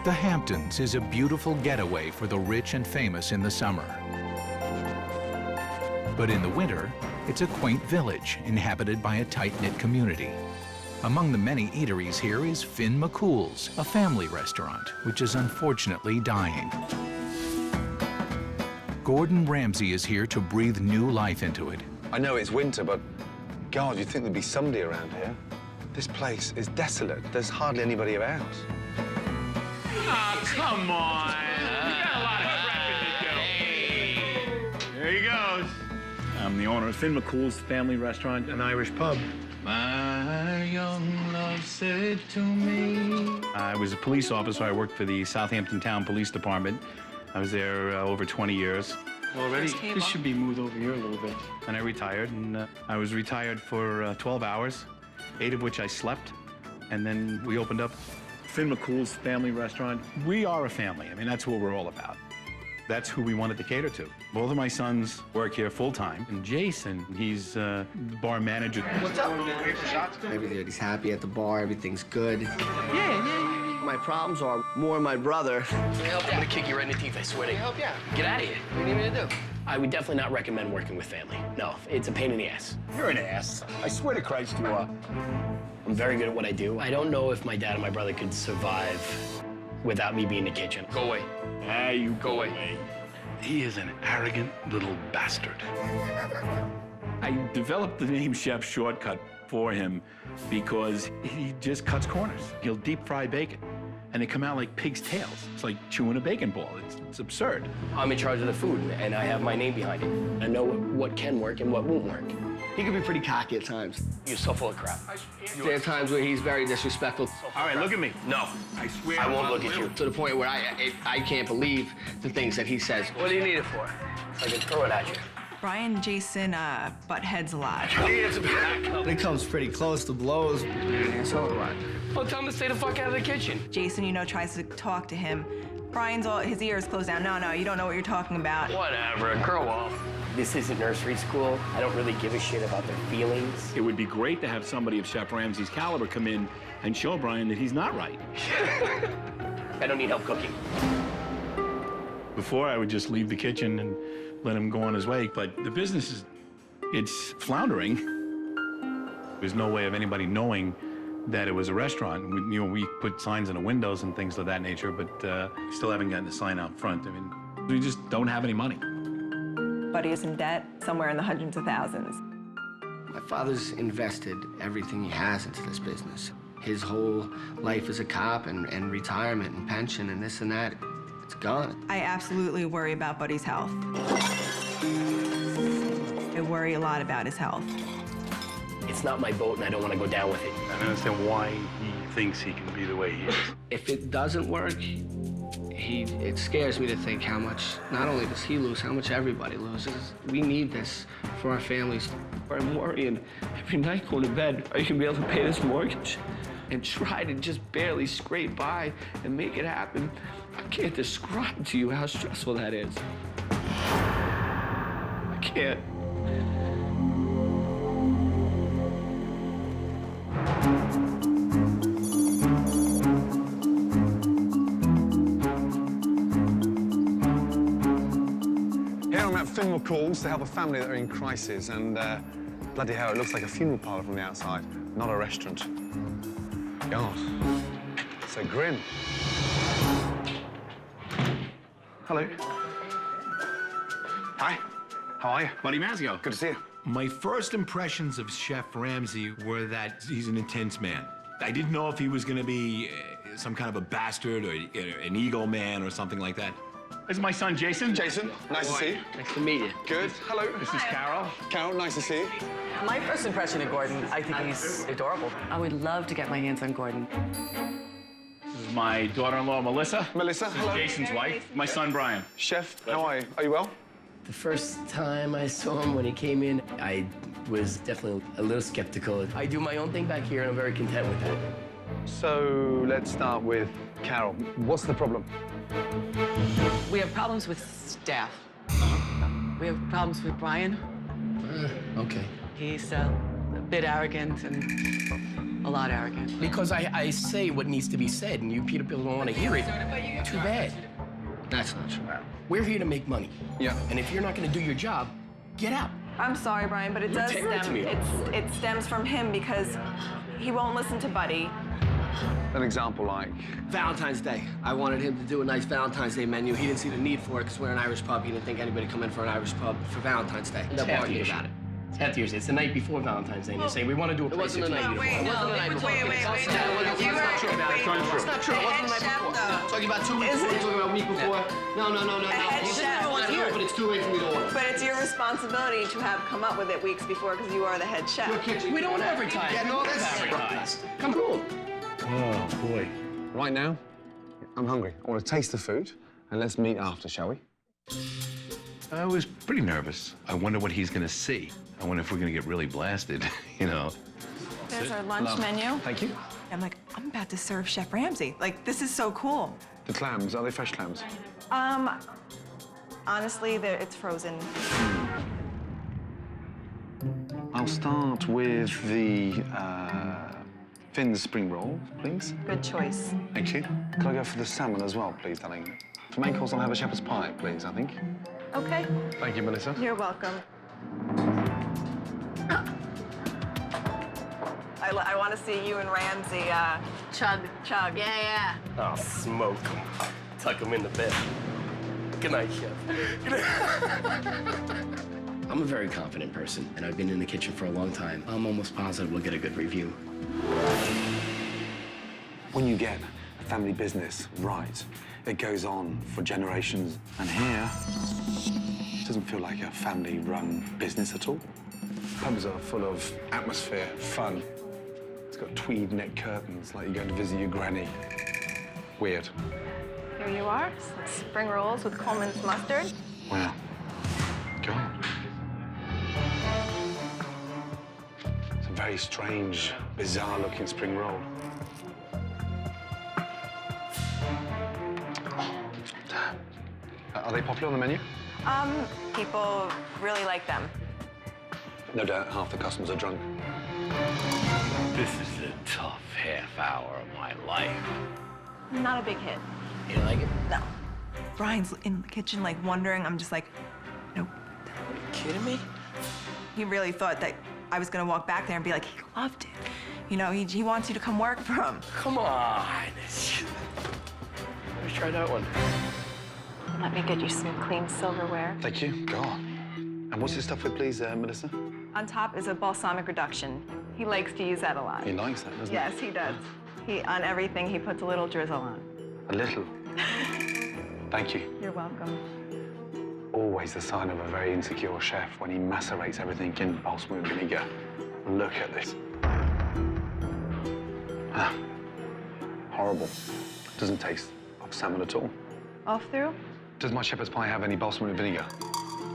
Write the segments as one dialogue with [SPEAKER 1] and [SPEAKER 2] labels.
[SPEAKER 1] The Hamptons is a beautiful getaway for the rich and famous in the summer. But in the winter, it's a quaint village inhabited by a tight-knit community. Among the many eateries here is Finn McCool's, a family restaurant, which is unfortunately dying. Gordon Ramsay is here to breathe new life into it.
[SPEAKER 2] I know it's winter, but God, you'd think there'd be somebody around here. This place is desolate. There's hardly anybody about.
[SPEAKER 3] Oh, come on. We got a lot of prepping to do. There he goes. I'm the owner of Finn McCool's Family Restaurant, an Irish pub. My young love said to me. I was a police officer. I worked for the Southampton Town Police Department. I was there over 20 years. Already, this should be moved over here a little bit. And I retired, and I was retired for 12 hours, 8 of which I slept. And then we opened up Finn McCool's Family Restaurant. We are a family. I mean, that's what we're all about. That's who we wanted to cater to. Both of my sons work here full-time. And Jason, he's the bar manager.
[SPEAKER 4] What's up? Everybody's happy at the bar. Everything's good.
[SPEAKER 3] Yeah.
[SPEAKER 4] My problems are more my brother.
[SPEAKER 5] I'm gonna kick you right in the teeth, I swear to you.
[SPEAKER 4] Help you out.
[SPEAKER 5] Get out of here.
[SPEAKER 4] What do you need me to do?
[SPEAKER 5] I would definitely not recommend working with family. No, it's a pain in the ass.
[SPEAKER 3] You're an ass. I swear to Christ you are.
[SPEAKER 5] I'm very good at what I do. I don't know if my dad and my brother could survive without me being in the kitchen. Go away.
[SPEAKER 3] Ah, you go away. He is an arrogant little bastard. I developed the name Chef Shortcut for him because he just cuts corners. He'll deep fry bacon, and they come out like pig's tails. It's like chewing a bacon ball. It's absurd.
[SPEAKER 5] I'm in charge of the food, and I have my name behind it. I know what can work and what won't work.
[SPEAKER 4] He can be pretty cocky at times.
[SPEAKER 5] You're so full of crap.
[SPEAKER 4] There are times where he's very disrespectful.
[SPEAKER 3] All right, look at me.
[SPEAKER 5] No.
[SPEAKER 3] I swear
[SPEAKER 5] I won't look at you.
[SPEAKER 4] To the point where I can't believe the things that he says.
[SPEAKER 5] What do you need it for? I can throw it at you.
[SPEAKER 6] Brian and Jason butt heads a lot.
[SPEAKER 4] When it comes pretty close to blows, so do I.
[SPEAKER 5] Well, tell him to stay the fuck out of the kitchen.
[SPEAKER 6] Jason, tries to talk to him. Brian's his ears closed down. No, you don't know what you're talking about.
[SPEAKER 5] Whatever, grow up. This isn't nursery school. I don't really give a shit about their feelings.
[SPEAKER 3] It would be great to have somebody of Chef Ramsay's caliber come in and show Brian that he's not right.
[SPEAKER 5] I don't need help cooking.
[SPEAKER 3] Before, I would just leave the kitchen and let him go on his way, but the business it's floundering. There's no way of anybody knowing that it was a restaurant. We put signs in the windows and things of that nature, but still haven't gotten a sign out front. I mean, we just don't have any money.
[SPEAKER 6] Buddy is in debt, somewhere in the hundreds of thousands.
[SPEAKER 4] My father's invested everything he has into this business. His whole life as a cop and retirement and pension and this and that, it's gone.
[SPEAKER 6] I absolutely worry about Buddy's health. I worry a lot about his health.
[SPEAKER 5] It's not my boat, and I don't want to go down with it.
[SPEAKER 3] I don't understand why he thinks he can be the way he is.
[SPEAKER 4] If it doesn't work, it scares me to think how much, not only does he lose, how much everybody loses. We need this for our families. I'm worrying every night going to bed, are you gonna be able to pay this mortgage? And try to just barely scrape by and make it happen. I can't describe to you how stressful that is. I can't.
[SPEAKER 2] Here I'm at Finn McCool's to help a family that are in crisis, and bloody hell, it looks like a funeral parlour from the outside, not a restaurant. God, so grim. Hello. Hi, how are you?
[SPEAKER 3] Buddy Mazio.
[SPEAKER 2] Good to see you.
[SPEAKER 7] My first impressions of Chef Ramsay were that he's an intense man. I didn't know if he was going to be some kind of a bastard or an ego man or something like that.
[SPEAKER 3] This is my son, Jason.
[SPEAKER 2] Jason, nice to see you.
[SPEAKER 4] Nice to meet you.
[SPEAKER 2] Good, hello.
[SPEAKER 3] This is Carol.
[SPEAKER 2] Carol, nice to see you.
[SPEAKER 8] My first impression of Gordon, I think he's adorable. I would love to get my hands on Gordon.
[SPEAKER 3] This is my daughter-in-law, Melissa.
[SPEAKER 2] Melissa, hello.
[SPEAKER 3] Jason's wife. My son, Brian.
[SPEAKER 2] Chef, how are you? Are you well?
[SPEAKER 5] The first time I saw him when he came in, I was definitely a little skeptical. I do my own thing back here, and I'm very content with that.
[SPEAKER 2] So let's start with Carol. What's the problem?
[SPEAKER 8] We have problems with staff. We have problems with Brian.
[SPEAKER 5] Okay.
[SPEAKER 8] He's a bit arrogant and A lot arrogant.
[SPEAKER 5] Because I say what needs to be said, and you people don't want to hear it. Too bad.
[SPEAKER 4] That's not true.
[SPEAKER 5] We're here to make money.
[SPEAKER 2] Yeah.
[SPEAKER 5] And if you're not going to do your job, get out.
[SPEAKER 6] I'm sorry, Brian, but it does
[SPEAKER 5] terrible to
[SPEAKER 6] stem.
[SPEAKER 5] me.
[SPEAKER 6] It stems from him because he won't listen to Buddy.
[SPEAKER 2] An example like,
[SPEAKER 4] Valentine's Day. I wanted him to do a nice Valentine's Day menu. He didn't see the need for it because we're an Irish pub. He didn't think anybody come in for an Irish pub for Valentine's Day.
[SPEAKER 5] It's
[SPEAKER 4] Never
[SPEAKER 5] half the
[SPEAKER 4] argued
[SPEAKER 5] issue.
[SPEAKER 4] about it.
[SPEAKER 5] It's half the issue. It's the night before Valentine's Day, and they say, we want to do a
[SPEAKER 4] It wasn't the night before.
[SPEAKER 6] wait,
[SPEAKER 4] It wasn't the night before. That's not true. That's not true. It wasn't the night
[SPEAKER 6] Chef,
[SPEAKER 4] before.
[SPEAKER 6] though.
[SPEAKER 4] Talking about 2 weeks
[SPEAKER 6] Is
[SPEAKER 4] before,
[SPEAKER 6] it-
[SPEAKER 4] talking about a week before. No.
[SPEAKER 6] head
[SPEAKER 4] Well,
[SPEAKER 6] chef.
[SPEAKER 4] everyone's here, but it's too late for me to order.
[SPEAKER 6] But it's your responsibility to have come up with it weeks before because you are the head chef.
[SPEAKER 4] Your kitchen.
[SPEAKER 5] We don't advertise.
[SPEAKER 4] Yeah, no,
[SPEAKER 5] We don't
[SPEAKER 4] that's
[SPEAKER 5] advertise. Come on.
[SPEAKER 3] Oh, boy.
[SPEAKER 2] right now, I'm hungry. I want to taste the food, and let's meet after, shall we?
[SPEAKER 3] I was pretty nervous. I wonder what he's gonna see. I wonder if we're gonna get really blasted, you know.
[SPEAKER 6] There's our lunch menu.
[SPEAKER 2] Thank you.
[SPEAKER 6] I'm like, I'm about to serve Chef Ramsay. Like, this is so cool.
[SPEAKER 2] The clams, are they fresh clams?
[SPEAKER 6] Honestly, it's frozen.
[SPEAKER 2] I'll start with the Finn's spring roll, please.
[SPEAKER 6] Good choice.
[SPEAKER 2] Thank you. Could I go for the salmon as well, please, darling? For main course, I'll have a shepherd's pie, please, I think.
[SPEAKER 6] Okay.
[SPEAKER 2] Thank you, Melissa.
[SPEAKER 6] You're welcome. I want to see you and Ramsay
[SPEAKER 8] Chug.
[SPEAKER 6] chug.
[SPEAKER 8] Yeah.
[SPEAKER 5] Oh, smoke 'em. Tuck them in the bed. Good night, Chef. I'm a very confident person, and I've been in the kitchen for a long time. I'm almost positive we'll get a good review.
[SPEAKER 2] When you get a family business right, it goes on for generations. And here, it doesn't feel like a family-run business at all. Pubs are full of atmosphere, fun. It's got tweed neck curtains, like you're going to visit your granny. Weird.
[SPEAKER 6] Here you are. Some spring rolls with Coleman's mustard.
[SPEAKER 2] Wow. God. It's a very strange, bizarre-looking spring roll. Are they popular on the menu?
[SPEAKER 6] People really like them.
[SPEAKER 2] No doubt half the customers are drunk.
[SPEAKER 7] This is a tough half hour of my life.
[SPEAKER 6] Not a big hit.
[SPEAKER 5] You like it?
[SPEAKER 6] No. Brian's in the kitchen, like, wondering. I'm just like, nope.
[SPEAKER 5] You kidding me?
[SPEAKER 6] He really thought that I was gonna walk back there and be like, he loved it. You know, he wants you to come work for him.
[SPEAKER 5] Come on. Let's try that one.
[SPEAKER 6] Let me get you some clean silverware.
[SPEAKER 2] Thank you. God. And what's this stuff with, please, Melissa?
[SPEAKER 6] On top is a balsamic reduction. He likes to use that a lot.
[SPEAKER 2] He likes that, doesn't
[SPEAKER 6] Yes, he does. On everything, he puts a little drizzle on.
[SPEAKER 2] he? A little. Thank you.
[SPEAKER 6] You're welcome.
[SPEAKER 2] Always the sign of a very insecure chef when he macerates everything in balsamic vinegar. Look at this. Ah, horrible. Doesn't taste of salmon at all.
[SPEAKER 6] Off through?
[SPEAKER 2] Does my shepherd's pie have any balsamic vinegar?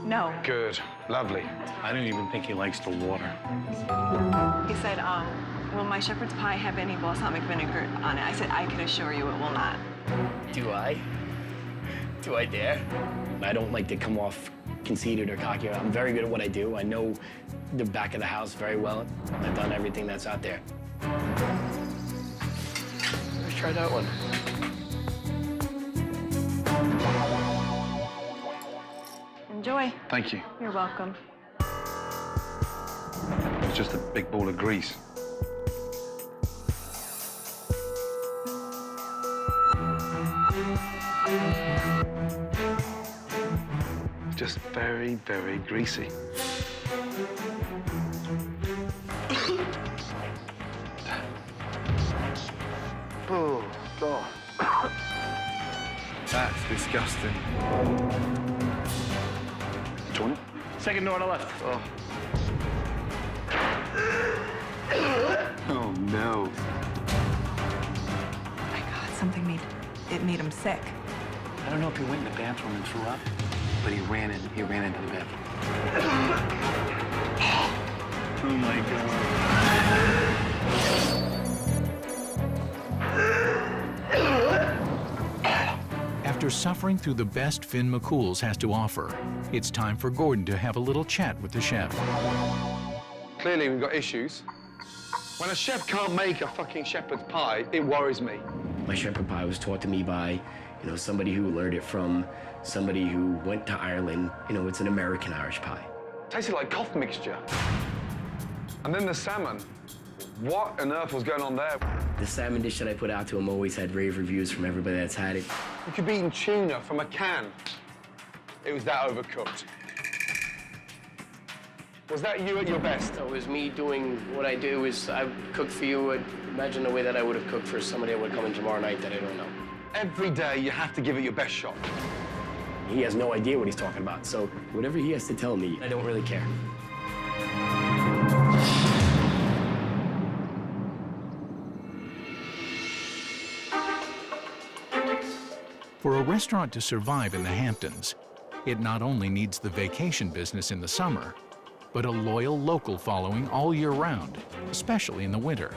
[SPEAKER 6] No.
[SPEAKER 2] Good. Lovely.
[SPEAKER 3] I don't even think he likes the water.
[SPEAKER 6] He said, will my shepherd's pie have any balsamic vinegar on it? I said, I can assure you it will not.
[SPEAKER 5] Do I? Do I dare? I don't like to come off conceited or cocky. I'm very good at what I do. I know the back of the house very well. I've done everything that's out there. Let's try that one.
[SPEAKER 6] Enjoy.
[SPEAKER 2] Thank you.
[SPEAKER 6] You're welcome.
[SPEAKER 2] It's just a big ball of grease. Just very, very greasy. Oh, God. That's disgusting. Do you want it?
[SPEAKER 3] Second door on the left.
[SPEAKER 2] Oh. Oh, no.
[SPEAKER 6] Oh my God, something made him sick.
[SPEAKER 2] I don't know if he went in the bathroom and threw up, but he ran into the bathroom.
[SPEAKER 3] Oh, my God.
[SPEAKER 1] After suffering through the best Finn McCool's has to offer, it's time for Gordon to have a little chat with the chef.
[SPEAKER 2] Clearly, we've got issues. When a chef can't make a fucking shepherd's pie, it worries me.
[SPEAKER 5] My shepherd pie was taught to me by, somebody who learned it from somebody who went to Ireland. It's an American Irish pie.
[SPEAKER 2] Tasted like cough mixture. And then the salmon. What on earth was going on there?
[SPEAKER 5] The salmon dish that I put out to him always had rave reviews from everybody that's had it.
[SPEAKER 2] You could be eating tuna from a can. It was that overcooked. Was that you at your best?
[SPEAKER 5] It was me doing what I do. I cook for you. Imagine the way that I would have cooked for somebody that would come in tomorrow night that I don't know.
[SPEAKER 2] Every day you have to give it your best shot.
[SPEAKER 5] He has no idea what he's talking about, so whatever he has to tell me, I don't really care.
[SPEAKER 1] For a restaurant to survive in the Hamptons, it not only needs the vacation business in the summer, but a loyal local following all year round, especially in the winter.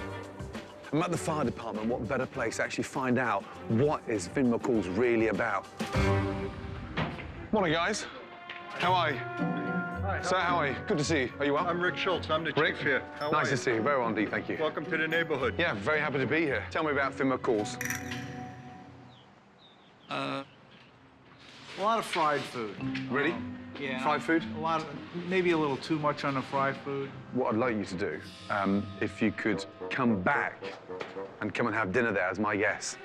[SPEAKER 2] I'm at the fire department. What better place to actually find out what is Finn McCool's really about? Morning, guys. How are you?
[SPEAKER 9] Hi.
[SPEAKER 2] Sir, how are you? Good to see you. Are you well?
[SPEAKER 9] I'm Rick Schultz. I'm the chief here. How
[SPEAKER 2] Nice
[SPEAKER 9] are
[SPEAKER 2] to
[SPEAKER 9] you?
[SPEAKER 2] see you. Very well indeed, thank you.
[SPEAKER 9] Welcome to the neighborhood.
[SPEAKER 2] Yeah, very happy to be here. Tell me about Finn McCool's.
[SPEAKER 10] A lot of fried food.
[SPEAKER 2] Really?
[SPEAKER 10] Yeah.
[SPEAKER 2] Fried food?
[SPEAKER 10] Maybe a little too much on the fried food.
[SPEAKER 2] What I'd like you to do, if you could come back and come and have dinner there as my guest.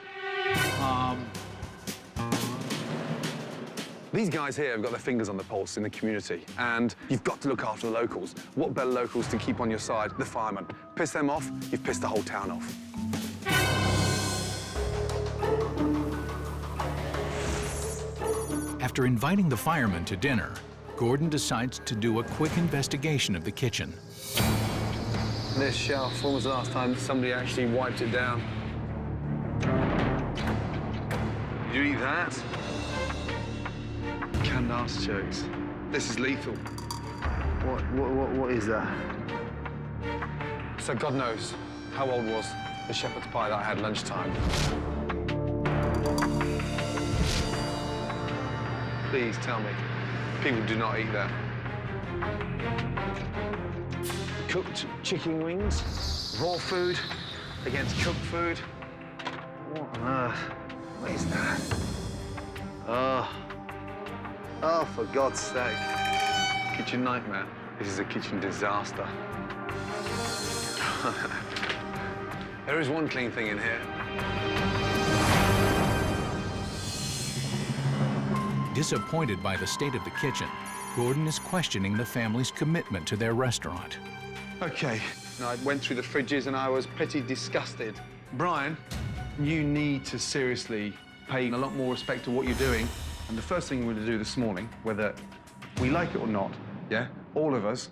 [SPEAKER 2] These guys here have got their fingers on the pulse in the community, and you've got to look after the locals. What better locals to keep on your side? The firemen. Piss them off, you've pissed the whole town off.
[SPEAKER 1] After inviting the firemen to dinner, Gordon decides to do a quick investigation of the kitchen.
[SPEAKER 2] This shelf, when was the last time somebody actually wiped it down? Did you eat that? Canned artichokes. This is lethal. What is that? So God knows how old was the shepherd's pie that I had lunchtime. Please tell me, people do not eat that. Cooked chicken wings, raw food against cooked food. What on earth? What is that? Oh, for God's sake. Kitchen nightmare. This is a kitchen disaster. There is one clean thing in here.
[SPEAKER 1] Disappointed by the state of the kitchen, Gordon is questioning the family's commitment to their restaurant.
[SPEAKER 2] Okay. I went through the fridges and I was pretty disgusted. Brian, you need to seriously pay a lot more respect to what you're doing. And the first thing we're going to do this morning, whether we like it or not, yeah, all of us,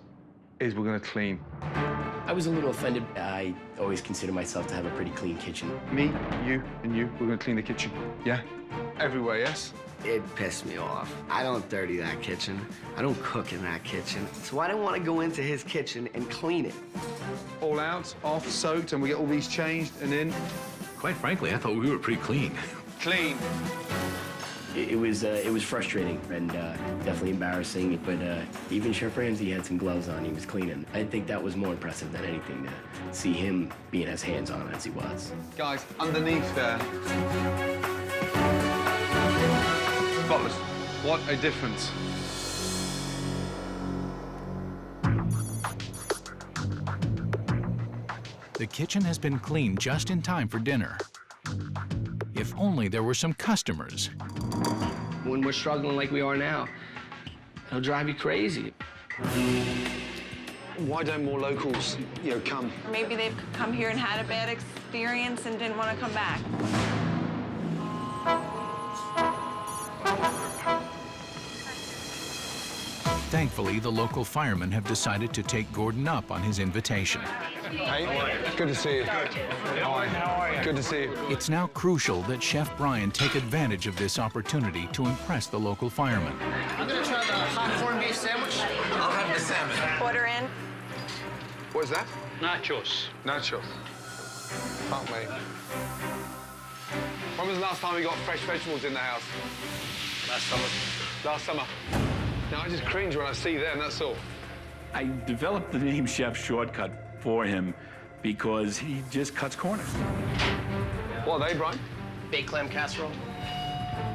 [SPEAKER 2] is we're going to clean.
[SPEAKER 5] I was a little offended. I always consider myself to have a pretty clean kitchen.
[SPEAKER 2] Me, you, and you, we're going to clean the kitchen, yeah? Everywhere, yes?
[SPEAKER 4] It pissed me off. I don't dirty that kitchen. I don't cook in that kitchen. So I don't want to go into his kitchen and clean it.
[SPEAKER 2] All out, off, soaked, and we get all these changed and in.
[SPEAKER 7] Quite frankly, I thought we were pretty clean.
[SPEAKER 2] Clean.
[SPEAKER 5] It was frustrating and definitely embarrassing, but even Chef Ramsay had some gloves on. He was cleaning. I think that was more impressive than anything to see him being as hands-on as he was.
[SPEAKER 2] Guys, underneath there. Butlers, what a difference.
[SPEAKER 1] The kitchen has been cleaned just in time for dinner. If only there were some customers.
[SPEAKER 4] When we're struggling like we are now, it'll drive you crazy.
[SPEAKER 2] Why don't more locals, come?
[SPEAKER 6] Maybe they've come here and had a bad experience and didn't want to come back.
[SPEAKER 1] Thankfully, the local firemen have decided to take Gordon up on his invitation.
[SPEAKER 2] Hey, good to see you. How are you? Good to see you.
[SPEAKER 1] It's now crucial that Chef Brian take advantage of this opportunity to impress the local firemen.
[SPEAKER 4] I'm gonna try the hot corned beef sandwich.
[SPEAKER 2] I'll have the salmon.
[SPEAKER 6] Order in.
[SPEAKER 2] What is that?
[SPEAKER 3] Nachos.
[SPEAKER 2] Nachos. Fuck me. When was the last time we got fresh vegetables in the house?
[SPEAKER 3] Last summer.
[SPEAKER 2] Last summer. Now, I just cringe when I see them, that's all.
[SPEAKER 3] I developed the name Chef Shortcut for him because he just cuts corners.
[SPEAKER 2] What are they, Brian?
[SPEAKER 4] Baked clam casserole.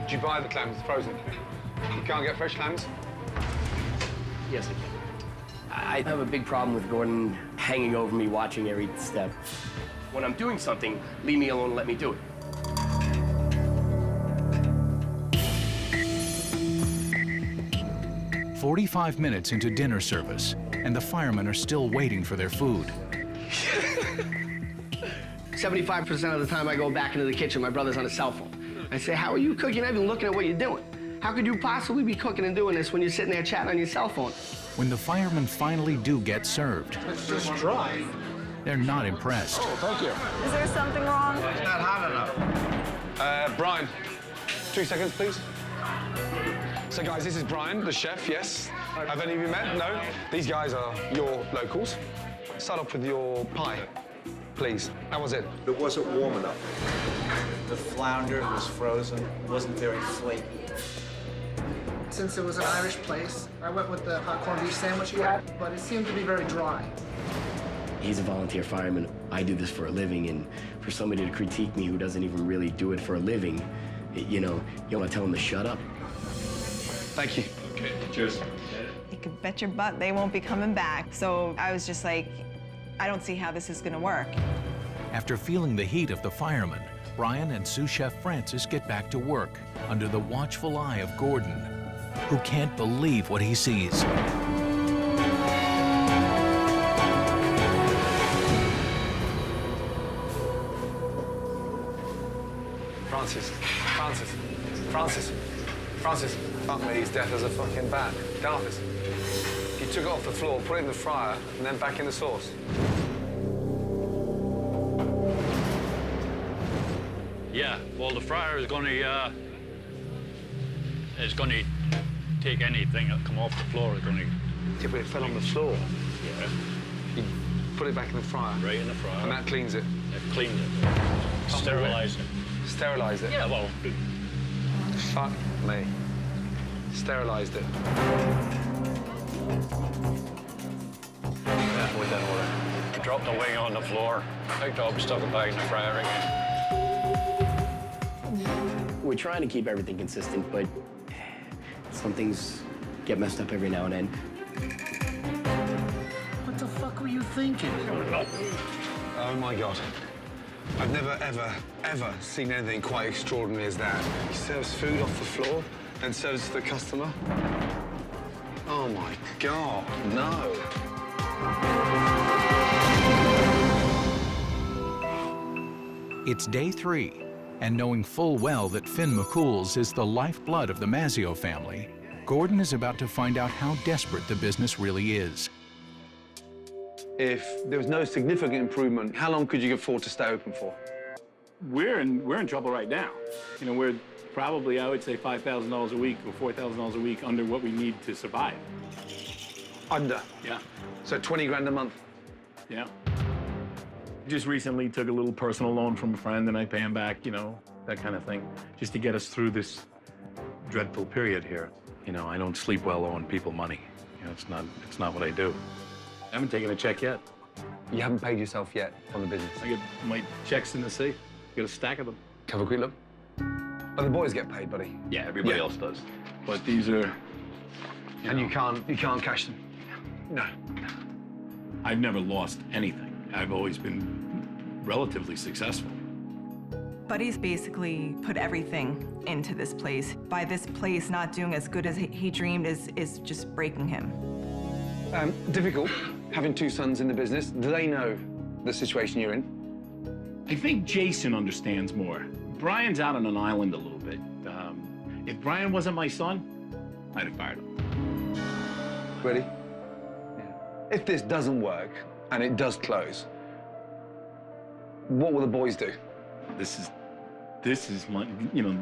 [SPEAKER 2] Did you buy the clams frozen? You can't get fresh clams?
[SPEAKER 5] Yes, I can. I have a big problem with Gordon hanging over me, watching every step. When I'm doing something, leave me alone and let me do it.
[SPEAKER 1] "45 minutes into dinner service, and the firemen are still waiting for their food.
[SPEAKER 4] 75% of the time I go back into the kitchen, my brother's on his cell phone. I say, how are you cooking? You're not even looking at what you're doing. How could you possibly be cooking and doing this when you're sitting there chatting on your cell phone?
[SPEAKER 1] When the firemen finally do get served,
[SPEAKER 10] It's just dry.
[SPEAKER 1] they're not impressed.
[SPEAKER 10] Thank you.
[SPEAKER 6] Is there something wrong?
[SPEAKER 10] It's not hot enough.
[SPEAKER 2] Brian, 2 seconds, please. So, guys, this is Brian, the chef, yes. Have any of you met? No? These guys are your locals. Start off with your pie, please. How was it?
[SPEAKER 10] It wasn't warm enough. The flounder was frozen, wasn't very flaky.
[SPEAKER 11] Since it was an Irish place, I went with the hot corned beef sandwich he had, but it seemed to be very dry.
[SPEAKER 5] He's a volunteer fireman. I do this for a living, and for somebody to critique me who doesn't even really do it for a living, you want to tell him to shut up?
[SPEAKER 2] Thank you.
[SPEAKER 3] Okay, cheers.
[SPEAKER 6] You can bet your butt they won't be coming back. So I was just like, I don't see how this is gonna work.
[SPEAKER 1] After feeling the heat of the firemen, Brian and sous chef Francis get back to work under the watchful eye of Gordon, who can't believe what he sees.
[SPEAKER 2] Francis. Fuck me, he's deaf as a fucking bat. Darkness. You took it off the floor, put it in the fryer, and then back in the sauce.
[SPEAKER 12] Yeah, well, the fryer is going to take anything that come off the floor. It's going to.
[SPEAKER 2] Yeah, but it fell on the floor.
[SPEAKER 12] Yeah.
[SPEAKER 2] You put it back in the fryer.
[SPEAKER 12] Right in the fryer.
[SPEAKER 2] And that cleans it.
[SPEAKER 12] It cleans it. Sterilize it.
[SPEAKER 2] Sterilize it.
[SPEAKER 12] Yeah, well.
[SPEAKER 2] Fuck me. Sterilized it.
[SPEAKER 12] Yeah, with that order. Dropped the wing on the floor. Picked up, stuck it back in the fryer again.
[SPEAKER 5] We're trying to keep everything consistent, but some things get messed up every now and then.
[SPEAKER 10] What the fuck were you thinking?
[SPEAKER 2] Oh my God. I've never, ever seen anything quite extraordinary as that. He serves food off the floor, then serves to the customer. Oh my God, no.
[SPEAKER 1] It's day 3, and knowing full well that Finn McCool's is the lifeblood of the Mazzio family, Gordon is about to find out how desperate the business really is.
[SPEAKER 2] If there was no significant improvement, how long could you afford to stay open for?
[SPEAKER 3] We're in trouble right now. You know, we're probably, I would say, $5,000 a week or $4,000 a week under what we need to survive.
[SPEAKER 2] Under?
[SPEAKER 3] Yeah.
[SPEAKER 2] So 20 grand a month?
[SPEAKER 3] Yeah. Just recently took a little personal loan from a friend and I pay him back, you know, that kind of thing, just to get us through this dreadful period here. You know, I don't sleep well owing people money. You know, it's not what I do. I haven't taken a check yet.
[SPEAKER 2] You haven't paid yourself yet on the business?
[SPEAKER 3] I get my checks in the safe. Got a stack of them.
[SPEAKER 2] Have a quick look. But the boys get paid, buddy.
[SPEAKER 3] Yeah, everybody else does. But these are...
[SPEAKER 2] And you can't cash them? No.
[SPEAKER 3] I've never lost anything. I've always been relatively successful.
[SPEAKER 6] Buddy's basically put everything into this place. By this place not doing as good as he dreamed is just breaking him.
[SPEAKER 2] Difficult, having 2 sons in the business. Do they know the situation you're in?
[SPEAKER 3] I think Jason understands more. Brian's out on an island a little bit. If Brian wasn't my son, I'd have fired him.
[SPEAKER 2] Ready? Yeah. If this doesn't work, and it does close, what will the boys do?
[SPEAKER 3] This is my, you know,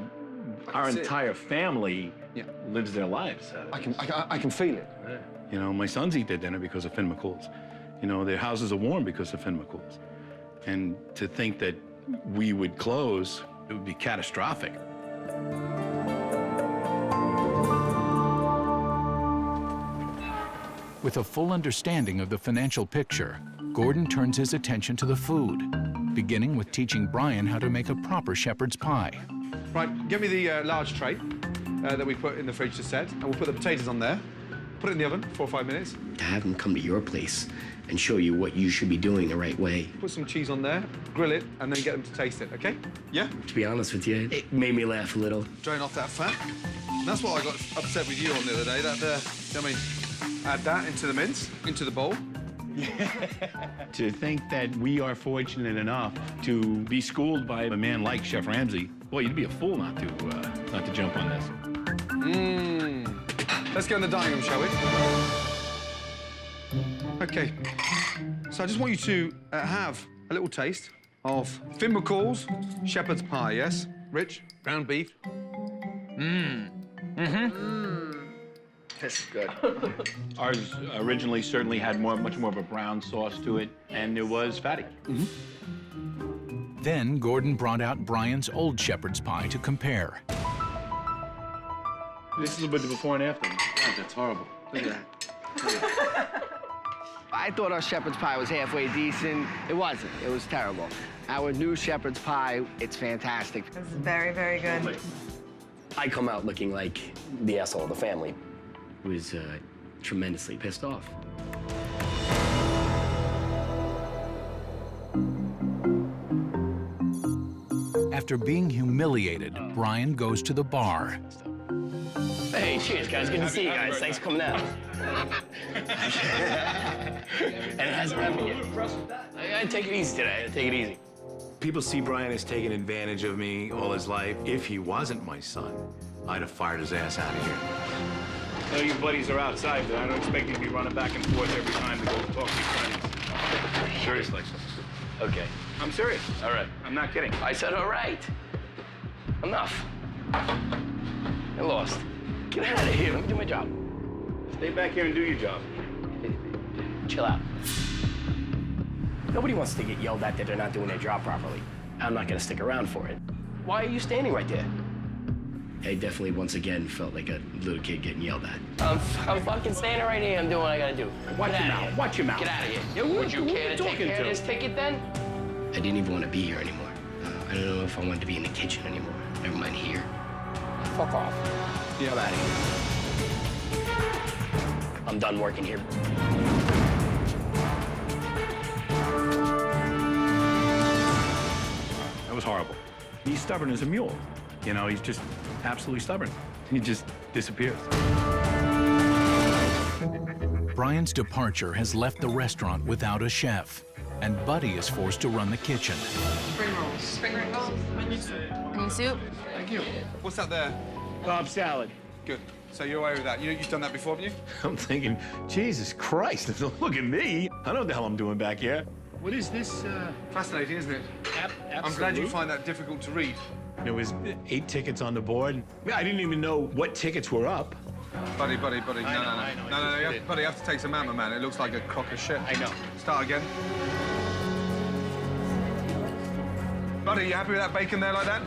[SPEAKER 3] our entire family lives their lives.
[SPEAKER 2] I can feel it.
[SPEAKER 3] You know, my sons eat their dinner because of Finn McCool's. You know, their houses are warm because of Finn McCool's. And to think that we would close, it would be catastrophic.
[SPEAKER 1] With a full understanding of the financial picture, Gordon turns his attention to the food, beginning with teaching Brian how to make a proper shepherd's pie.
[SPEAKER 2] Right, give me the large tray that we put in the fridge to set, and we'll put the potatoes on there. Put it in the oven, 4 or 5 minutes.
[SPEAKER 5] To have him come to your place and show you what you should be doing the right way.
[SPEAKER 2] Put some cheese on there, grill it, and then get them to taste it, okay? Yeah?
[SPEAKER 5] To be honest with you, it made me laugh a little.
[SPEAKER 2] Drain off that fat. And that's what I got upset with you on the other day, add that into the mince, into the bowl.
[SPEAKER 3] To think that we are fortunate enough to be schooled by a man like Chef Ramsay, boy, you'd be a fool not to jump on this.
[SPEAKER 2] Let's go in the dining room, shall we? Okay. So I just want you to have a little taste of Finn McCall's shepherd's pie, yes? Rich, ground beef.
[SPEAKER 4] This is good.
[SPEAKER 3] Ours originally certainly had much more of a brown sauce to it, and it was fatty.
[SPEAKER 1] Then Gordon brought out Brian's old shepherd's pie to compare.
[SPEAKER 3] This is a bit of before and after.
[SPEAKER 4] God, that's horrible. Look at that. I thought our shepherd's pie was halfway decent. It wasn't. It was terrible. Our new shepherd's pie, it's fantastic.
[SPEAKER 6] It's very, very good.
[SPEAKER 5] I come out looking like the asshole of the family. I was tremendously pissed off.
[SPEAKER 1] After being humiliated, Brian goes to the bar.
[SPEAKER 5] Hey, cheers, guys. Good to see you guys. Thanks for coming out. And it hasn't happened yet. I gotta take it easy today. I gotta take it easy.
[SPEAKER 7] People see Brian as taking advantage of me all his life. If he wasn't my son, I'd have fired his ass out of here.
[SPEAKER 3] I know your buddies are outside, but I don't expect you to be running back and forth every time to go talk to your friends. Seriously.
[SPEAKER 5] Okay.
[SPEAKER 3] I'm serious.
[SPEAKER 5] All right.
[SPEAKER 3] I'm not kidding.
[SPEAKER 5] I said all right. Enough. I lost. Get out of here. Let me do my job.
[SPEAKER 3] Stay back here and do your job.
[SPEAKER 5] Chill out. Nobody wants to get yelled at that they're not doing their job properly. I'm not gonna stick around for it. Why are you standing right there? I definitely, once again, felt like a little kid getting yelled at. I'm fucking standing right here. I'm doing what I gotta do.
[SPEAKER 3] Watch your mouth. Watch your mouth.
[SPEAKER 5] Get out of here.
[SPEAKER 3] Yeah,
[SPEAKER 5] Would you care to take care of this ticket then? I didn't even want to be here anymore. I don't know if I wanted to be in the kitchen anymore. Never mind here. Fuck off.
[SPEAKER 2] Yeah.
[SPEAKER 5] I'm out of here. I'm done working here.
[SPEAKER 3] That was horrible. He's stubborn as a mule. You know, he's just absolutely stubborn. He just disappears.
[SPEAKER 1] Brian's departure has left the restaurant without a chef, and Buddy is forced to run the kitchen.
[SPEAKER 8] Spring rolls. Spring rolls. Onion soup.
[SPEAKER 2] Thank you. What's that there?
[SPEAKER 3] Cobb salad.
[SPEAKER 2] Good. So you're aware of that. You've done that before, haven't you?
[SPEAKER 3] I'm thinking, Jesus Christ, look at me. I know what the hell I'm doing back here. What is this?
[SPEAKER 2] Fascinating, isn't it?
[SPEAKER 3] Absolute?
[SPEAKER 2] I'm glad you find that difficult to read.
[SPEAKER 3] There was 8 tickets on the board. I didn't even know what tickets were up.
[SPEAKER 2] Buddy. No.
[SPEAKER 3] I know,
[SPEAKER 2] Buddy, you have to take some ammo, man. It looks like a crock of shit.
[SPEAKER 3] I know.
[SPEAKER 2] Start again. Buddy, you happy with that bacon there like that?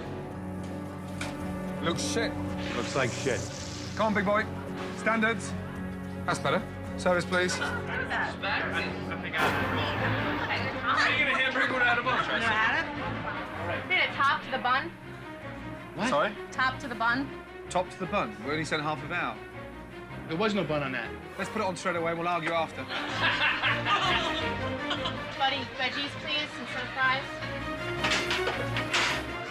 [SPEAKER 2] Looks shit.
[SPEAKER 3] Looks like shit.
[SPEAKER 2] Come on, big boy. Standards. That's better. Service, please.
[SPEAKER 13] Can you get a hamburger without a bun?
[SPEAKER 14] Did it top to the bun?
[SPEAKER 2] What? Sorry?
[SPEAKER 14] Top to the bun?
[SPEAKER 2] Top to the bun. We only sent half of it out.
[SPEAKER 3] There was no bun on that.
[SPEAKER 2] Let's put it on straight away and we'll argue after.
[SPEAKER 14] Buddy, veggies, please, and some fries.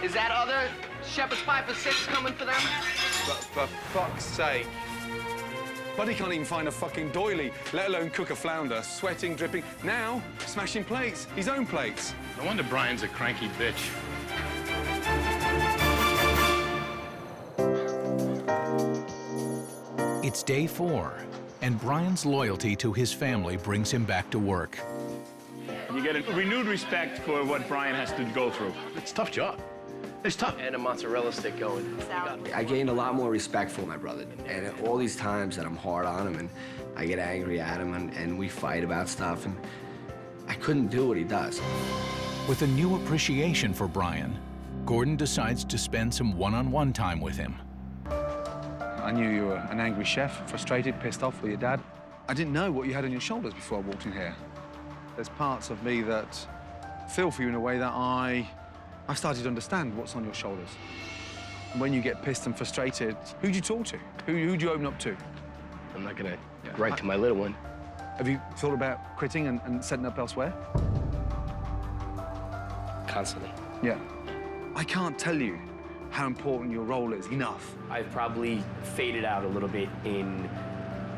[SPEAKER 4] Is that other shepherd's pie for 6 coming for them?
[SPEAKER 2] But for fuck's sake. Buddy can't even find a fucking doily, let alone cook a flounder, sweating, dripping. Now, smashing plates, his own plates.
[SPEAKER 3] No wonder Brian's a cranky bitch.
[SPEAKER 1] It's day 4, and Brian's loyalty to his family brings him back to work.
[SPEAKER 3] You get a renewed respect for what Brian has to go through. It's a tough job. It's tough.
[SPEAKER 5] And a mozzarella stick going.
[SPEAKER 4] I gained a lot more respect for my brother. And all these times that I'm hard on him and I get angry at him and we fight about stuff, and I couldn't do what he does.
[SPEAKER 1] With a new appreciation for Brian, Gordon decides to spend some one-on-one time with him.
[SPEAKER 2] I knew you were an angry chef, frustrated, pissed off with your dad. I didn't know what you had on your shoulders before I walked in here. There's parts of me that feel for you in a way that I've started to understand what's on your shoulders. When you get pissed and frustrated, who do you talk to? Who do you open up to?
[SPEAKER 5] I'm not gonna write to my little one.
[SPEAKER 2] Have you thought about quitting and setting up elsewhere?
[SPEAKER 5] Constantly.
[SPEAKER 2] Yeah. I can't tell you how important your role is enough.
[SPEAKER 5] I've probably faded out a little bit in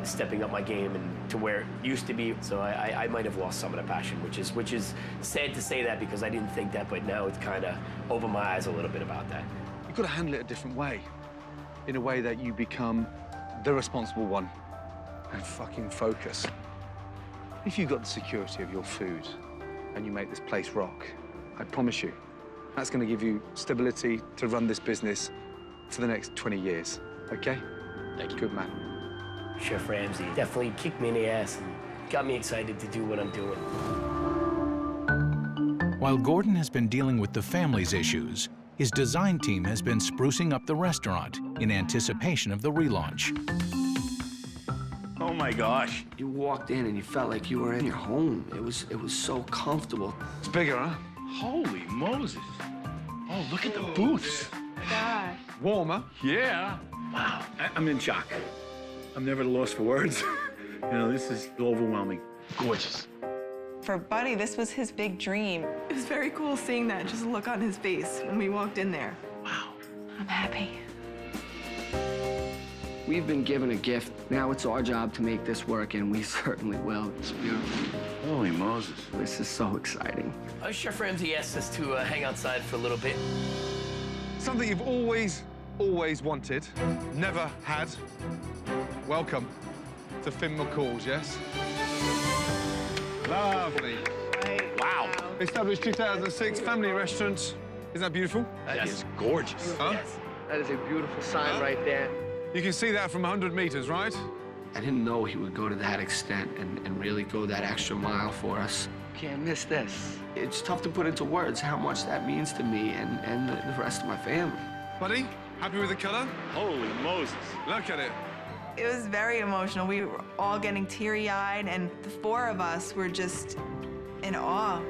[SPEAKER 5] stepping up my game and to where it used to be. So I might have lost some of the passion, which is sad to say that because I didn't think that, but now it's kind of opened my eyes a little bit about that.
[SPEAKER 2] You've got to handle it a different way, in a way that you become the responsible one and fucking focus. If you've got the security of your food and you make this place rock, I promise you, that's going to give you stability to run this business for the next 20 years, okay?
[SPEAKER 5] Thank you.
[SPEAKER 2] Good man.
[SPEAKER 5] Chef Ramsay definitely kicked me in the ass and got me excited to do what I'm doing.
[SPEAKER 1] While Gordon has been dealing with the family's issues, his design team has been sprucing up the restaurant in anticipation of the relaunch.
[SPEAKER 3] Oh my gosh.
[SPEAKER 4] You walked in and you felt like you were in your home. It was so comfortable.
[SPEAKER 2] It's bigger, huh?
[SPEAKER 3] Holy Moses. Oh, look at the booths.
[SPEAKER 14] Gosh.
[SPEAKER 2] Warmer.
[SPEAKER 3] Yeah. Wow. I'm in shock. I'm never at a loss for words. You know, this is overwhelming. Gorgeous.
[SPEAKER 6] For Buddy, this was his big dream. It was very cool seeing that just look on his face when we walked in there.
[SPEAKER 3] Wow.
[SPEAKER 6] I'm happy.
[SPEAKER 4] We've been given a gift. Now it's our job to make this work, and we certainly will. It's beautiful.
[SPEAKER 3] Holy Moses.
[SPEAKER 4] This is so exciting.
[SPEAKER 5] Chef Ramsay asked us to hang outside for a little bit.
[SPEAKER 2] Something you've always wanted, never had. Welcome to Finn McCall's, yes? Lovely.
[SPEAKER 3] Wow.
[SPEAKER 2] Established 2006, family restaurant. Isn't that beautiful?
[SPEAKER 3] That is gorgeous.
[SPEAKER 2] Huh?
[SPEAKER 5] Yes.
[SPEAKER 4] That is a beautiful sign right there.
[SPEAKER 2] You can see that from 100 meters, right?
[SPEAKER 4] I didn't know he would go to that extent and really go that extra mile for us. Can't miss this. It's tough to put into words how much that means to me and the rest of my family.
[SPEAKER 2] Buddy, happy with the color?
[SPEAKER 3] Holy Moses.
[SPEAKER 2] Look at it.
[SPEAKER 6] It was very emotional. We were all getting teary-eyed, and the four of us were just in awe.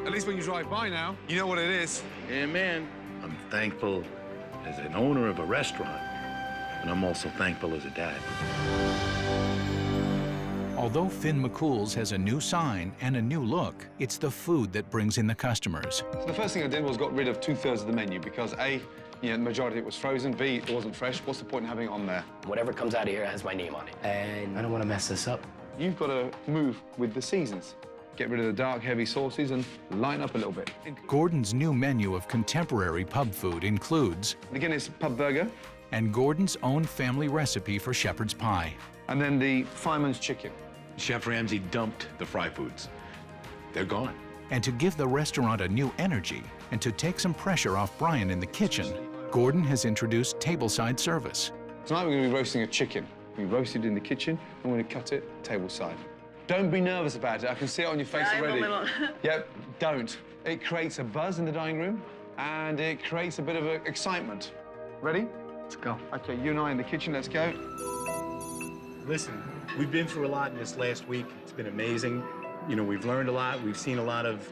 [SPEAKER 2] At least when you drive by now, you know what it is.
[SPEAKER 3] Yeah, man. I'm thankful as an owner of a restaurant, and I'm also thankful as a dad.
[SPEAKER 1] Although Finn McCool's has a new sign and a new look, it's the food that brings in the customers.
[SPEAKER 2] So the first thing I did was got rid of 2/3 of the menu because A, the majority of it was frozen, B, it wasn't fresh. What's the point in having it on there?
[SPEAKER 5] Whatever comes out of here has my name on it. And I don't want to mess this up.
[SPEAKER 2] You've got to move with the seasons. Get rid of the dark, heavy sauces and lighten up a little bit.
[SPEAKER 1] Gordon's new menu of contemporary pub food includes
[SPEAKER 2] Again, it's pub burger.
[SPEAKER 1] and Gordon's own family recipe for shepherd's pie.
[SPEAKER 2] And then the fireman's chicken.
[SPEAKER 7] Chef Ramsay dumped the fry foods. They're gone.
[SPEAKER 1] And to give the restaurant a new energy and to take some pressure off Brian in the kitchen, Gordon has introduced tableside service.
[SPEAKER 2] Tonight we're going to be roasting a chicken. We roasted in the kitchen, and we're going to cut it tableside. Don't be nervous about it. I can see it on your face already. Yep, don't. It creates a buzz in the dining room, and it creates a bit of excitement. Ready?
[SPEAKER 4] Let's go.
[SPEAKER 2] Okay, you and I in the kitchen, let's go.
[SPEAKER 3] Listen, we've been through a lot in this last week. It's been amazing. You know, we've learned a lot. We've seen a lot of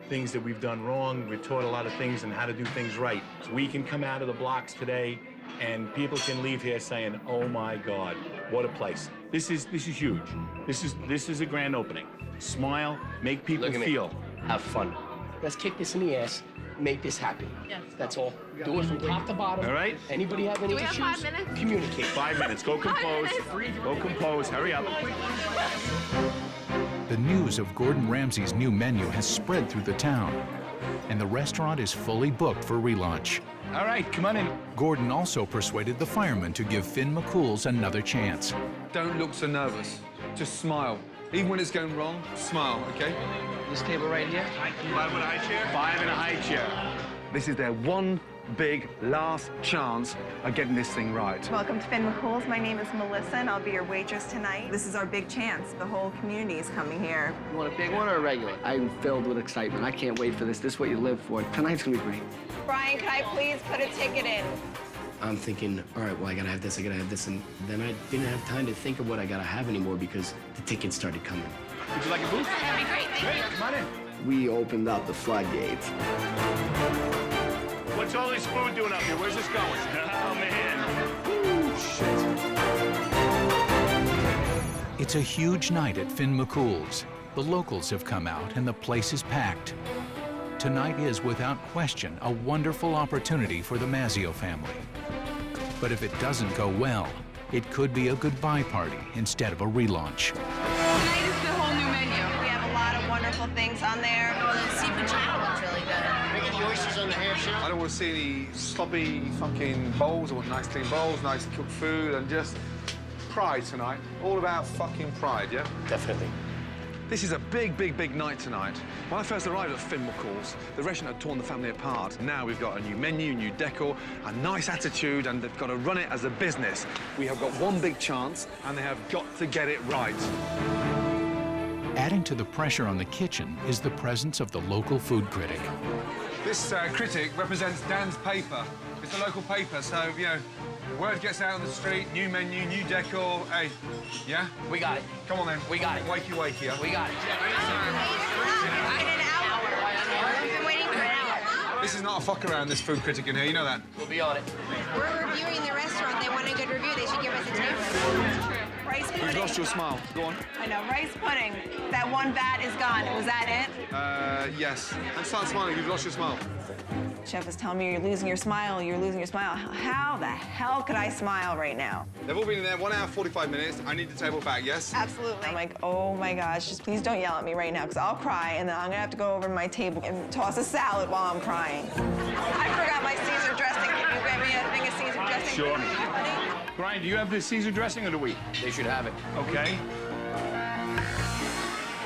[SPEAKER 3] things that we've done wrong. We've taught a lot of things and how to do things right. So we can come out of the blocks today and people can leave here saying, oh my God, what a place. This is huge. This is a grand opening. Smile, make people
[SPEAKER 5] Look at me.
[SPEAKER 3] feel.
[SPEAKER 5] Have fun. Let's kick this in the ass. Make this happen.
[SPEAKER 14] Yes.
[SPEAKER 5] That's all. Do it from top to bottom.
[SPEAKER 3] All right?
[SPEAKER 5] Anybody have any
[SPEAKER 14] Do we have
[SPEAKER 5] issues?
[SPEAKER 14] 5 minutes?
[SPEAKER 5] Communicate.
[SPEAKER 3] 5 minutes, go compose. Go compose, hurry up.
[SPEAKER 1] The news of Gordon Ramsay's new menu has spread through the town, and the restaurant is fully booked for relaunch.
[SPEAKER 3] All right, come on in.
[SPEAKER 1] Gordon also persuaded the firemen to give Finn McCool's another chance.
[SPEAKER 2] Don't look so nervous. Just smile. Even when it's going wrong, smile, okay?
[SPEAKER 4] This table right here?
[SPEAKER 3] 5 in a high chair? 5 in a high chair.
[SPEAKER 2] This is their one big last chance of getting this thing right.
[SPEAKER 6] Welcome to Finn McCool's. My name is Melissa, and I'll be your waitress tonight. This is our big chance. The whole community is coming here.
[SPEAKER 4] You want a big one or a regular? I'm filled with excitement. I can't wait for this. This is what you live for. Tonight's gonna be great.
[SPEAKER 6] Brian, can I please put a ticket in?
[SPEAKER 5] I'm thinking, all right, well, I gotta have this, and then I didn't have time to think of what I gotta have anymore because the tickets started coming.
[SPEAKER 3] Would you like a booth?
[SPEAKER 14] That'd be great, thank you.
[SPEAKER 3] Come on in.
[SPEAKER 5] We opened up the floodgates.
[SPEAKER 3] What's all this food doing up here? Where's this going? Oh, man. Ooh, shit.
[SPEAKER 1] It's a huge night at Finn McCool's. The locals have come out and the place is packed. Tonight is, without question, a wonderful opportunity for the Mazzio family. But if it doesn't go well, it could be a goodbye party instead of a relaunch.
[SPEAKER 6] Tonight is the whole new menu. We have a lot of wonderful things on there.
[SPEAKER 14] The seafood chowder looks really good.
[SPEAKER 12] We get the oysters on the half shell.
[SPEAKER 2] I don't want to see any sloppy fucking bowls. I want nice clean bowls, nice cooked food, and just pride tonight. All about fucking pride, yeah?
[SPEAKER 5] Definitely.
[SPEAKER 2] This is a big, big, big night tonight. When I first arrived at Finn McCool's, the restaurant had torn the family apart. Now we've got a new menu, new decor, a nice attitude, and they've got to run it as a business. We have got one big chance, and they have got to get it right.
[SPEAKER 1] Adding to the pressure on the kitchen is the presence of the local food critic.
[SPEAKER 2] This critic represents Dan's paper. It's a local paper, so, you know, word gets out on the street, new menu, new decor. Hey, yeah?
[SPEAKER 4] We got it.
[SPEAKER 2] Come on then.
[SPEAKER 4] We got it.
[SPEAKER 2] Wakey, wakey, huh?
[SPEAKER 4] We got it.
[SPEAKER 14] We've been waiting for an hour.
[SPEAKER 2] This is not a fuck around, this food critic in here, you know that?
[SPEAKER 4] We'll be on it.
[SPEAKER 14] We're reviewing the restaurant. They want a good review. They should give us a tip.
[SPEAKER 6] Rice
[SPEAKER 2] You've
[SPEAKER 6] pudding.
[SPEAKER 2] lost your smile. Go on.
[SPEAKER 6] I know, rice pudding. That one bat is gone. Was that it?
[SPEAKER 2] Yes. And start smiling. You've lost your smile.
[SPEAKER 6] Chef is telling me you're losing your smile. You're losing your smile. How the hell could I smile right now?
[SPEAKER 2] They've all been in there 1 hour, 45 minutes. I need the table back, yes?
[SPEAKER 6] Absolutely. I'm like, oh my gosh, just please don't yell at me right now, because I'll cry, and then I'm gonna have to go over to my table and toss a salad while I'm crying. I forgot my Caesar dressing. Can you get me a thing of Caesar dressing?
[SPEAKER 3] Sure.
[SPEAKER 6] Honey?
[SPEAKER 3] Brian, do you have the Caesar dressing or do we?
[SPEAKER 4] They should have it.
[SPEAKER 3] Okay.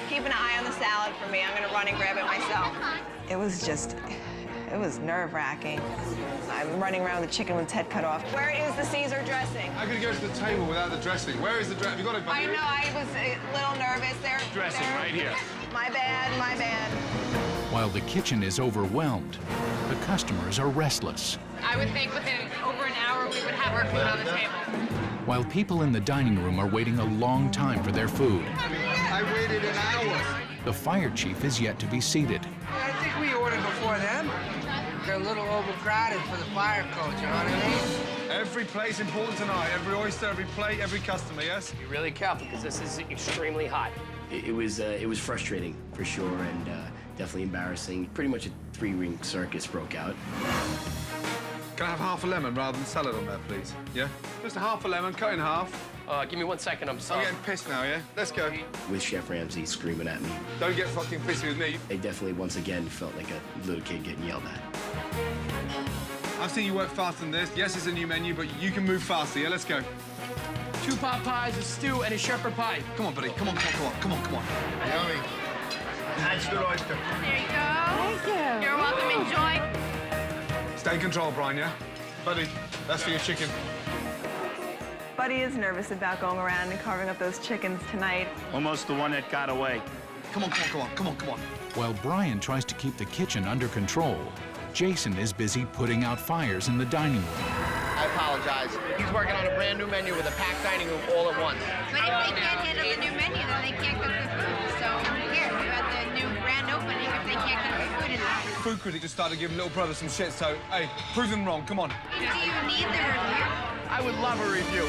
[SPEAKER 6] Keep an eye on the salad for me. I'm gonna run and grab it myself. It was nerve-wracking. I'm running around with the chicken with its head cut off. Where is the Caesar dressing?
[SPEAKER 2] How can you go to the table without the dressing? Where is the dressing? Have you got it, buddy?
[SPEAKER 6] I know, I was a little nervous there.
[SPEAKER 3] Dressing right here.
[SPEAKER 6] My bad, my bad.
[SPEAKER 1] While the kitchen is overwhelmed, the customers are restless.
[SPEAKER 14] I would think within over an hour we would have our food on the table.
[SPEAKER 1] While people in the dining room are waiting a long time for their food,
[SPEAKER 10] I waited an hour.
[SPEAKER 1] the fire chief is yet to be seated.
[SPEAKER 11] I think we ordered before them. They're a little overcrowded for the fire coach, you know what I mean?
[SPEAKER 2] Every plate's important tonight. Every oyster, every plate, every customer, yes?
[SPEAKER 4] Be really careful because this is extremely hot.
[SPEAKER 5] It was frustrating, for sure, and definitely embarrassing. Pretty much a 3-ring circus broke out.
[SPEAKER 2] Can I have half a lemon rather than salad on there, please? Yeah? Just a half a lemon, cut in half.
[SPEAKER 4] Give me 1 second, I'm
[SPEAKER 2] I'm
[SPEAKER 4] sorry.
[SPEAKER 2] getting pissed now, yeah? Let's go.
[SPEAKER 5] With Chef Ramsay screaming at me.
[SPEAKER 2] Don't get fucking pissy with me.
[SPEAKER 5] I definitely, once again, felt like a little kid getting yelled at.
[SPEAKER 2] I've seen you work faster than this. Yes, it's a new menu, but you can move faster, yeah? Let's go.
[SPEAKER 4] 2 pot pies, a stew, and a shepherd pie.
[SPEAKER 2] Come on, buddy. Come on, come on, come on, come on.
[SPEAKER 9] Yummy. That's good oyster.
[SPEAKER 14] There you go. Thank you. You're welcome. Enjoy.
[SPEAKER 2] Stay in control, Brian, yeah? Buddy, that's for your chicken.
[SPEAKER 6] Buddy is nervous about going around and carving up those chickens tonight.
[SPEAKER 3] Almost the one that got away.
[SPEAKER 2] Come on, come on, come on, come on, come on.
[SPEAKER 1] While Brian tries to keep the kitchen under control, Jason is busy putting out fires in the dining room.
[SPEAKER 4] I apologize. He's working on a brand new menu with a packed dining room all at once.
[SPEAKER 14] But if they can't handle the new menu, then they can't cook the food. So here, you have the new grand opening if they can't cook the food in there.
[SPEAKER 2] Food critic just started giving little brother some shit, so, hey, prove them wrong. Come on.
[SPEAKER 14] Do you need the review?
[SPEAKER 4] I would love a review.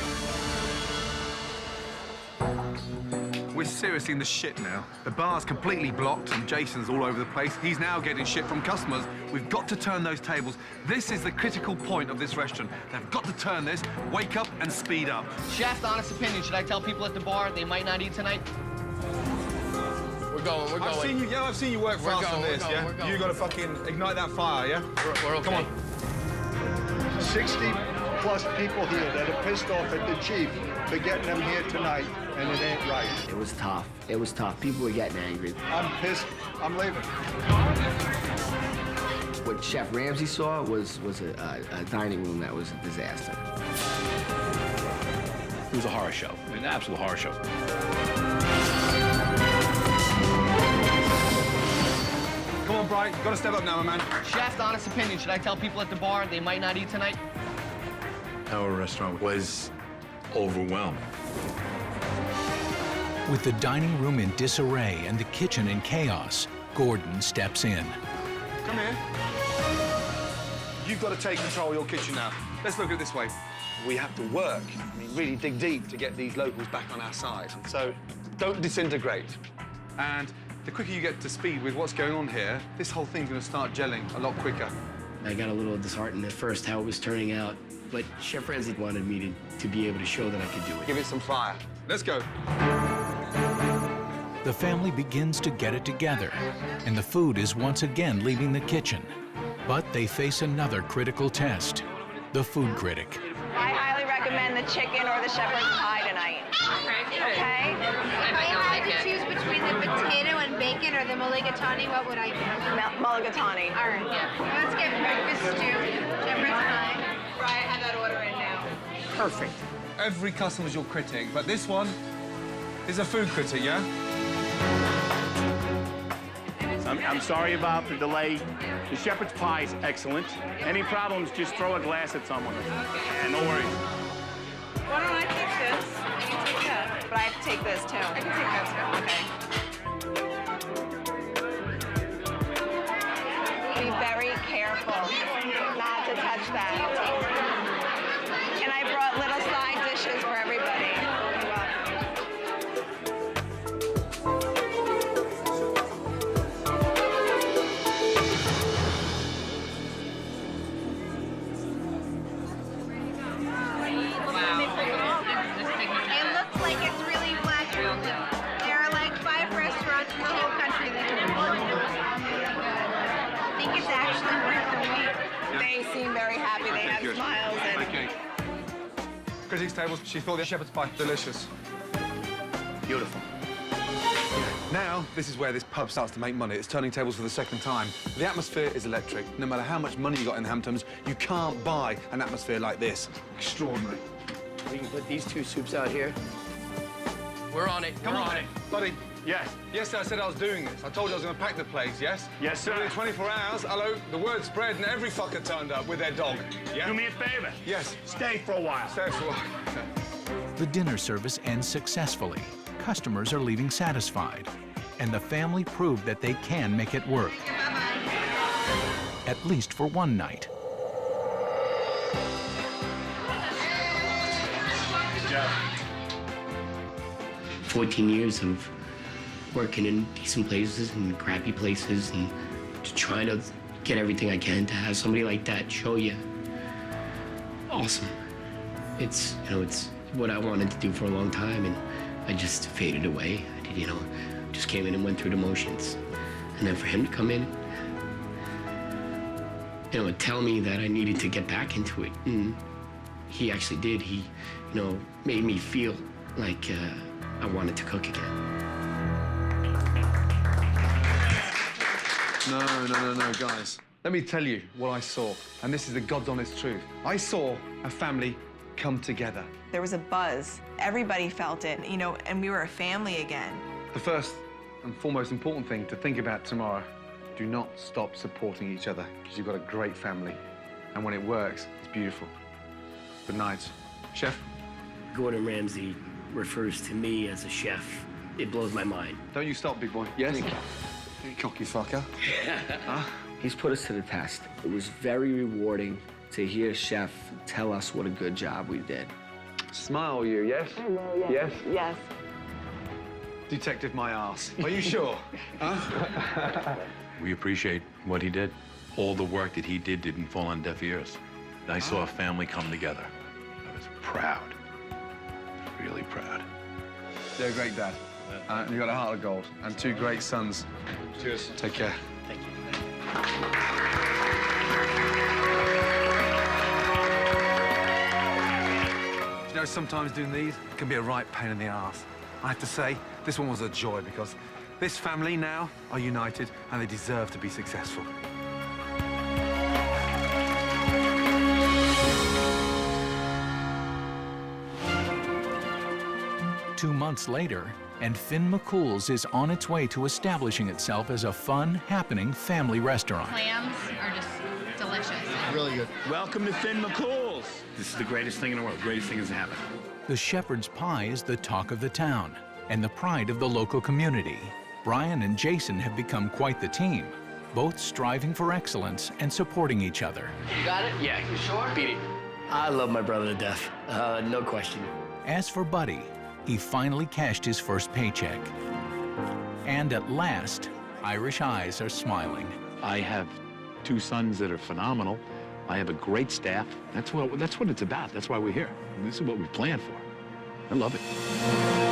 [SPEAKER 2] We're seriously in the shit now. The bar's completely blocked and Jason's all over the place. He's now getting shit from customers. We've got to turn those tables. This is the critical point of this restaurant. They've got to turn this, wake up and speed up.
[SPEAKER 4] Chef's honest opinion, should I tell people at the bar they might not eat tonight? We're going, we're going.
[SPEAKER 2] I've seen you work fast on this, yeah?
[SPEAKER 4] We're going.
[SPEAKER 2] You gotta fucking ignite that fire, yeah?
[SPEAKER 4] We're okay.
[SPEAKER 2] Come on.
[SPEAKER 9] 60+ people here that are pissed off at the chief for getting them here tonight, and it ain't right.
[SPEAKER 5] It was tough. It was tough. People were getting angry.
[SPEAKER 9] I'm pissed. I'm leaving.
[SPEAKER 5] What Chef Ramsay saw was a dining room that was a disaster.
[SPEAKER 3] It was a horror show. An absolute horror show.
[SPEAKER 2] Come on, Brian. You've got to step up now, my man.
[SPEAKER 4] Chef's honest opinion, should I tell people at the bar they might not eat tonight?
[SPEAKER 7] Our restaurant was overwhelmed.
[SPEAKER 1] With the dining room in disarray and the kitchen in chaos, Gordon steps in.
[SPEAKER 2] Come here. You've got to take control of your kitchen now. Let's look at it this way. We have to work, I mean, really dig deep to get these locals back on our side. So don't disintegrate. And the quicker you get to speed with what's going on here, this whole thing's going to start gelling a lot quicker.
[SPEAKER 5] I got a little disheartened at first how it was turning out, but Chef Ramsay wanted me to be able to show that I could do it.
[SPEAKER 2] Give it some fire. Let's go.
[SPEAKER 1] The family begins to get it together, and the food is once again leaving the kitchen. But they face another critical test, the food critic.
[SPEAKER 6] I highly recommend the chicken or the shepherd's pie tonight. Okay?
[SPEAKER 14] If I had to choose between the potato and bacon or the mulligatawny, what would I do?
[SPEAKER 6] Mulligatawny.
[SPEAKER 14] All right. Let's get breakfast stew, shepherd's pie.
[SPEAKER 6] Right, I have that order in now.
[SPEAKER 2] Perfect. Every customer's your critic, but this one is a food critic, yeah?
[SPEAKER 3] I'm sorry about the delay. The shepherd's pie is excellent. Any problems, just throw a glass at someone. Yeah, no worries.
[SPEAKER 6] Why don't I take this and you take that? But I have to take this too. I can take that too. Okay. Be very careful not to touch that. And I brought little side dishes for everybody. You're welcome.
[SPEAKER 14] It looks like it's really black. There are like 5 restaurants in the whole country that can afford it. I think it's actually worth the wait.
[SPEAKER 6] They seem very happy. They have
[SPEAKER 2] Good.
[SPEAKER 6] smiles and
[SPEAKER 2] Okay. Critics' tables, she thought the shepherd's pie delicious.
[SPEAKER 3] Beautiful.
[SPEAKER 2] Now, this is where this pub starts to make money. It's turning tables for the second time. The atmosphere is electric. No matter how much money you got in the Hamptons, you can't buy an atmosphere like this. Extraordinary.
[SPEAKER 5] We can put these 2 soups out here. We're on it.
[SPEAKER 2] Come on, buddy.
[SPEAKER 3] Yes.
[SPEAKER 2] Yesterday I said I was doing this. I told you I was going to pack the place, yes?
[SPEAKER 3] Yes, sir.
[SPEAKER 2] Within 24 hours, hello, the word spread and every fucker turned up with their dog. Yeah?
[SPEAKER 3] Do me a favor.
[SPEAKER 2] Yes.
[SPEAKER 3] Stay for a while.
[SPEAKER 2] Stay for a while.
[SPEAKER 1] The dinner service ends successfully. Customers are leaving satisfied, and the family proved that they can make it work. At least for one night.
[SPEAKER 3] Good job.
[SPEAKER 5] 14 years of working in decent places and crappy places and just trying to get everything I can to have somebody like that show you. Awesome. It's, it's what I wanted to do for a long time, and I just faded away. I did, just came in and went through the motions. And then for him to come in, and tell me that I needed to get back into it, and he actually did. He, made me feel like I wanted to cook again.
[SPEAKER 2] No, guys. Let me tell you what I saw, and this is the God's honest truth. I saw a family come together.
[SPEAKER 6] there was a buzz. Everybody felt it, and we were a family again.
[SPEAKER 2] The first and foremost important thing to think about tomorrow, do not stop supporting each other, because you've got a great family. And when it works, it's beautiful. Good night. Chef?
[SPEAKER 5] Gordon Ramsay refers to me as a chef. It blows my mind.
[SPEAKER 2] Don't you stop, big boy. Yes? You cocky fucker. Huh?
[SPEAKER 4] He's put us to the test. It was very rewarding to hear Chef tell us what a good job we did.
[SPEAKER 2] Smile, you, yes? Yes?
[SPEAKER 6] Yes.
[SPEAKER 2] Detective my ass. Are you sure? Huh?
[SPEAKER 7] We appreciate what he did. All the work that he did didn't fall on deaf ears. I saw a family come together. I was proud. Really proud.
[SPEAKER 2] You're a great dad. And you've got a heart of gold. And two great sons. Cheers. Take care.
[SPEAKER 5] Thank you.
[SPEAKER 2] Sometimes doing these can be a right pain in the ass. I have to say, this one was a joy because this family now are united and they deserve to be successful.
[SPEAKER 1] Two months later, and Finn McCool's is on its way to establishing itself as a fun, happening family restaurant.
[SPEAKER 14] Clams are just delicious.
[SPEAKER 9] Really good.
[SPEAKER 3] Welcome to Finn This is the greatest thing in the world. Greatest thing that's happened.
[SPEAKER 1] The shepherd's pie is the talk of the town, and the pride of the local community. Brian and Jason have become quite the team, both striving for excellence and supporting each other.
[SPEAKER 4] You got it?
[SPEAKER 5] Yeah.
[SPEAKER 4] You sure?
[SPEAKER 5] Beat it. I love my brother to death. No question.
[SPEAKER 1] As for Buddy, he finally cashed his first paycheck. And at last, Irish eyes are smiling.
[SPEAKER 3] I have 2 sons that are phenomenal. I have a great staff. That's what it's about. That's why we're here. This is what we planned for. I love it.